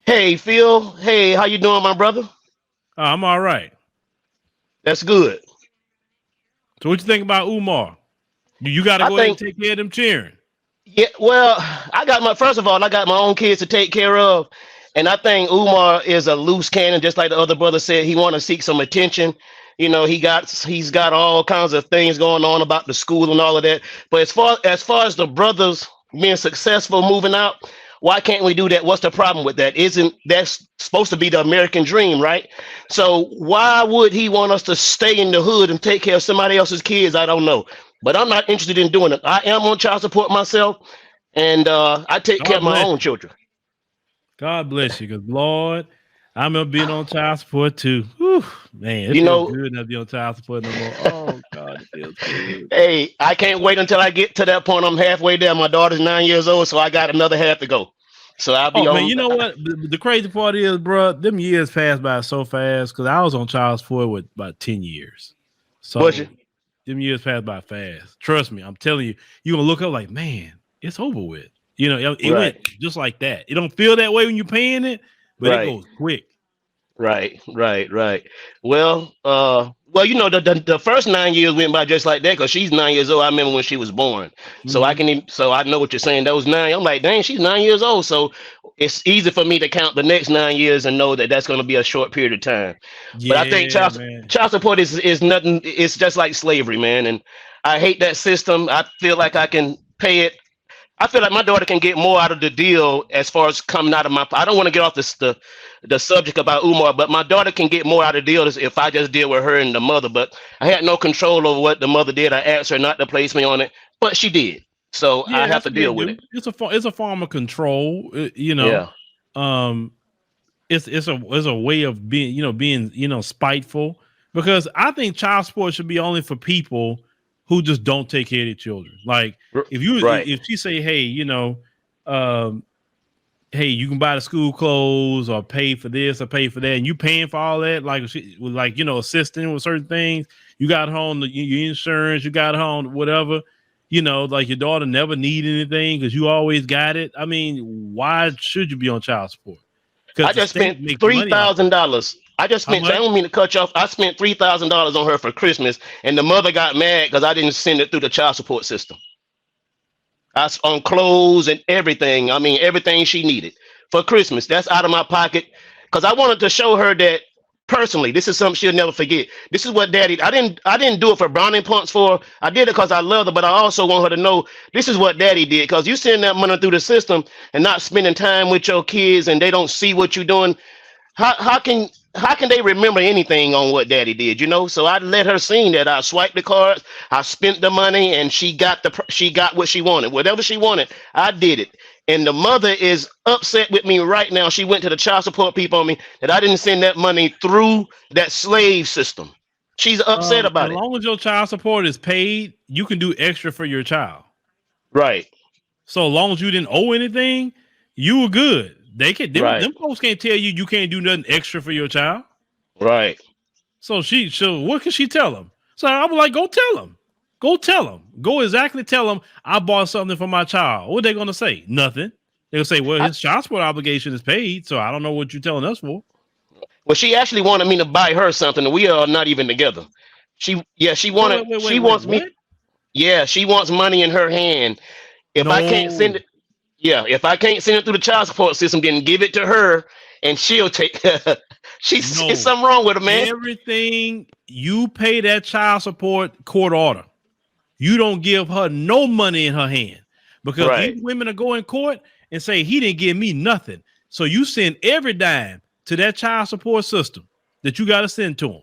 Hey, Phil. Hey, how you doing, my brother? I'm all right. That's good. So what you think about Umar? You got to I go ahead and think, take care of them cheering. yeah. Well, first of all, I got my own kids to take care of, and I think Umar is a loose cannon, just like the other brother said. He want to seek some attention. He's got all kinds of things going on about the school and all of that. But as far as the brothers being successful moving out, why can't we do that? What's the problem with that? Isn't that's supposed to be the American dream, right? So why would he want us to stay in the hood and take care of somebody else's kids? I don't know. But I'm not interested in doing it. I am on child support myself, and I take care of God my bless own you. children. God bless you. Because Lord, I remember being on child support too. Whew, man, it You feels know, good not to be on child support no more. Oh God, it feels good. hey, I can't wait until I get to that point. I'm halfway there. My daughter's 9 years old, so I got another half to go. So I'll be Oh man, on. you know what? The crazy part is, bro, them years passed by so fast because I was on child support with about 10 years. Bush. So them years passed by fast. Trust me, I'm telling you, you're gonna look up like, man, it's over with. It went Right, just like that. It don't feel that way when you're paying it, but it right. goes quick. Right. Well, the first 9 years went by just like that because she's 9 years old. I remember when she was born, so Hmm. so I know what you're saying. Those nine, I'm like, dang, she's 9 years old. So it's easy for me to count the next 9 years and know that that's going to be a short period of time. But I think Yeah, man. child support is nothing. It's just like slavery, man. And I hate that system. I feel like I can pay it. I feel like my daughter can get more out of the deal as far as coming out of my. I don't want to get off the subject about Umar, but my daughter can get more out of the deal if I just deal with her and the mother. But I had no control over what the mother did. I asked her not to place me on it, but she did. So I Yeah, have that's to what they deal with it. do. It's a form of control. Yeah. Um, it's a way of being spiteful because I think child support should be only for people who just don't take care of their children. Like Right. if she say, hey, um, hey, you can buy the school clothes or pay for this or pay for that, and you paying for all that, like she with like assisting with certain things. You got home your insurance, you got home whatever. Like your daughter never need anything because you always got it. I mean, why should you be on child support? Because I the just state spent makes three money off of thousand it. dollars. I just How spent. I much? don't mean to cut you off. I spent $3,000 on her for Christmas, and the mother got mad because I didn't send it through the child support system. On clothes and everything. I mean, everything she needed for Christmas. That's out of my pocket because I wanted to show her that personally. This is something she'll never forget. This is what Daddy. I didn't do it for brownie points for her. I did it because I love her, but I also want her to know this is what Daddy did. Because you send that money through the system and not spending time with your kids, and they don't see what you're doing. How can they remember anything on what Daddy did? So I let her see that I swiped the cards, I spent the money, and she got what she wanted. Whatever she wanted, I did it. And the mother is upset with me right now. She went to the child support people on me that I didn't send that money through that slave system. She's upset As about it. long as your child support is paid, you can do extra for your child. Right, So long as you didn't owe anything, you were good. They can right, them folks can't tell you can't do nothing extra for your child. right. So what can she tell them? So I was like, go tell them. Go tell them. Go exactly tell them I bought something for my child. What are they gonna say? Nothing. They'll say, well, I, his child support obligation is paid, so I don't know what you're telling us for. well, she actually wanted me to buy her something, and we are not even together. Yeah, she wants me. What? Yeah, she wants money in her hand. If I can't send No, it, yeah, if I can't send it through the child support system, then give it to her, and she'll take. She's it's no. something wrong with her, man. Everything you pay that child support court order. You don't give her no money in her hand because these Right, women are going court and say he didn't give me nothing. So you send every dime to that child support system that you got to send to them,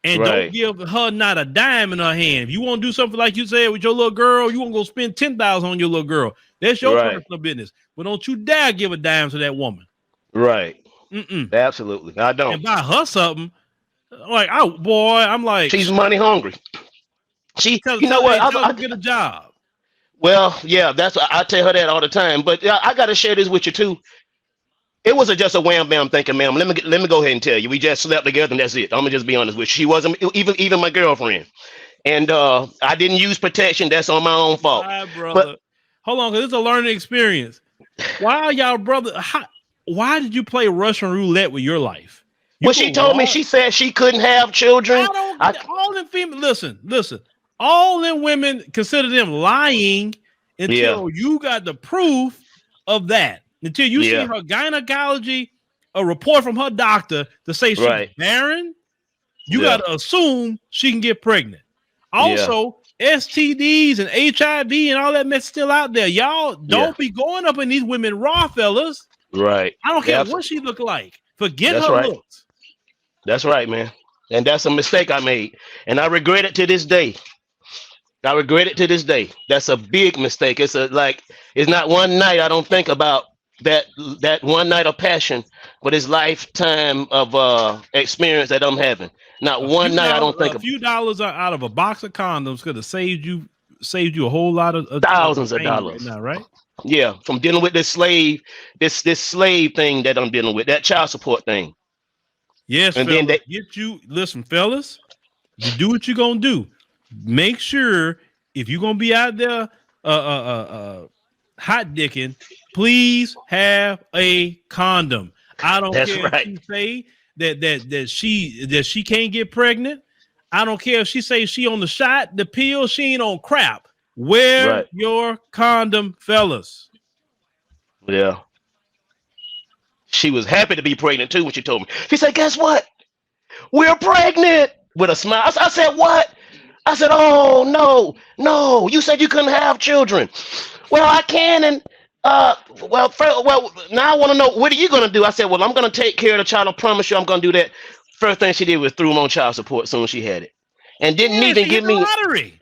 and don't right, give her not a dime in her hand. If you want to do something like you said with your little girl, you want to go spend 10,000 on your little girl. That's your right, personal business. But don't you dare give a dime to that woman. right. Mm-mm. Absolutely, I And don't. buy her something. Like, oh boy, I'm like, She's money hungry. You know what? hey, tell her go get a job. Well, yeah, that's I tell her that all the time. But yeah, I got to share this with you too. It wasn't just a wham bam thinking, ma'am. Let me go ahead and tell you. We just slept together and that's it. I'm gonna just be honest with you. She wasn't even my girlfriend, and I didn't use protection. That's on my own fault. Hi, But brother. Hold on, because it's a learning experience. Why are y'all brother? why did you play Russian roulette with your life? You Well, she go told me, raw. she said she couldn't have children. I don't. I All them female. Listen. All them women consider them lying yeah, until you got the proof of that. Until you see yeah, her gynecology, a report from her doctor to say she's right, barren. You got yeah, to assume she can get pregnant. yeah, Also, STDs and HIV and all that mess still out there. Y'all yeah, don't be going up in these women raw, fellas. right. I don't care Yeah, what she look like. Forget that's her right. looks. That's right, man. And that's a mistake I made, and I regret it to this day. I regret it to this day. That's a big mistake. It's not one night I don't think about that one night of passion, but it's lifetime of experience that I'm having. Not one night I don't think A of few dollars out of a box of condoms could have saved you a whole lot of thousands of pain right dollars. now, right? Yeah, from dealing with this slave thing that I'm dealing with, that child support thing. Yes, And then fellas. they Listen, fellas. You do what you're gonna do. Make sure if you're gonna be out there hot dicking, please have a condom. I don't that's care if right. she say that she can't get pregnant. I don't care if she say she on the shot, the pill, she ain't on crap. Wear Right. your condom, fellas. Yeah. She was happy to be pregnant too when she told me. She said, "Guess what? We're pregnant." With a smile. I said, "What?" I said, "Oh no, no! You said you couldn't have children." Well, I can, and now I want to know, what are you gonna do? I said, "Well, I'm gonna take care of the child. I promise you, I'm gonna do that." First thing she did was threw him on child support as soon as she had it, and didn't Yeah, even she hit give the me. lottery.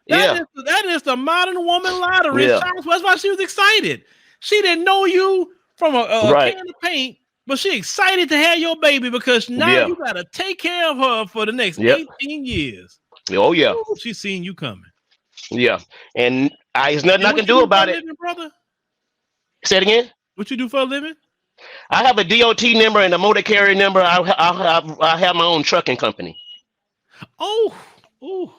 Yeah, That is the modern woman lottery. yeah, That's why she was excited. She didn't know you from a right, can of paint, but she excited to have your baby because now yeah, you got to take care of her for the next yep, 18 years. oh yeah, Ooh, she's seeing you coming. yeah, and there's nothing And I what can you do do for a about it. living, brother? Say it again. What you do for a living? I have a DOT number and a motor carrier number. I have my own trucking company, Oh, ooh,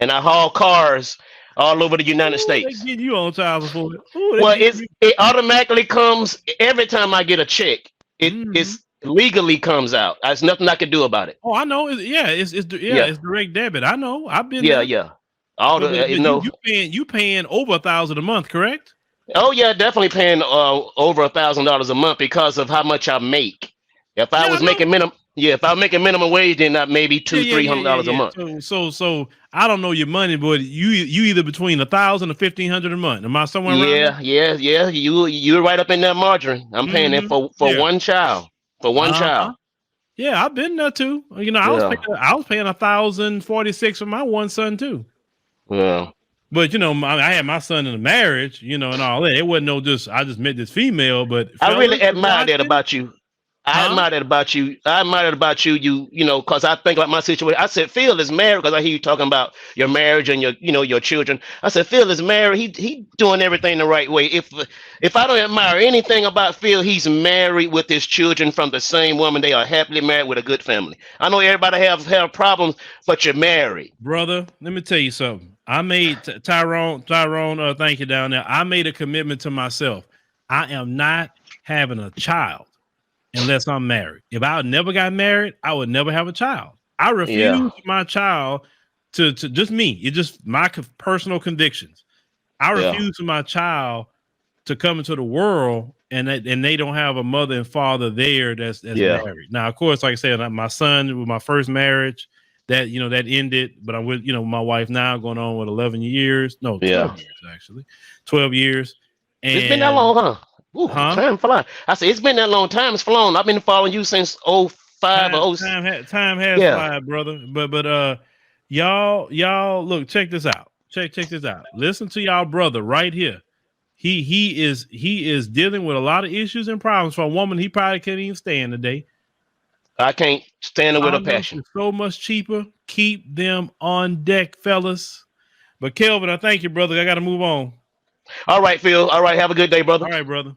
and I haul cars all over the United ooh, they States. get you on child support. Ooh, they Well, get you. it automatically comes every time I get a check. Mhm. It's legally comes out. There's nothing I can do about it. Oh, I know. Yeah, It's direct debit. I know. I've been yeah, there. yeah. All But the you paying over 1,000 a month, correct? Oh yeah, definitely paying over $1,000 a month because of how much I make. If I Yeah, I was know. making minimum, yeah, if I was making minimum wage, then that maybe two, $300 a Yeah. month. So I don't know your money, but you either between 1,000 or 1,500 a month. Am I somewhere around there? Yeah, yeah, yeah. You're right up in that margin. I'm paying it for Yeah. one child. For one Uh-huh. child. Yeah, I've been there too. You know, Yeah. I was paying 1,046 for my one son too. Yeah. But you know, I had my son in a marriage, you know, and all that. It wasn't no just I just met this female, but I fellas really admire that watching, about you. I huh? admire that about you. I admire that about you. You know, because I think like my situation. I said Phil is married because I hear you talking about your marriage and your children. I said Phil is married. He doing everything the right way. If I don't admire anything about Phil, he's married with his children from the same woman. They are happily married with a good family. I know everybody have problems, but you're married. Brother, let me tell you something. I made Tyrone, thank you down there. I made a commitment to myself. I am not having a child unless I'm married. If I never got married, I would never have a child. I Yeah. refuse my child to just me. It's just my personal convictions. I Yeah. refuse for my child to come into the world and they don't have a mother and father there that's Yeah. married. Now, of course, like I said, my son with my first marriage that that ended, but I'm with my wife now going on with 11 years, no 12 Yeah. years actually, 12 years, It's been that and long, huh? Ooh, huh? time fly. I said it's been that long. Time has flown. I've been following you since '05 or oh. Time has Yeah. flied, brother. But y'all look, check this out. Check this out. Listen to y'all brother right here. He is dealing with a lot of issues and problems for a woman he probably can't even stand today. I can't stand it with a Condoms passion. is so much cheaper. Keep them on deck, fellas. But Kelvin, I thank you, brother. I got to move on. All right, Phil. All right. Have a good day, brother. All right, brother.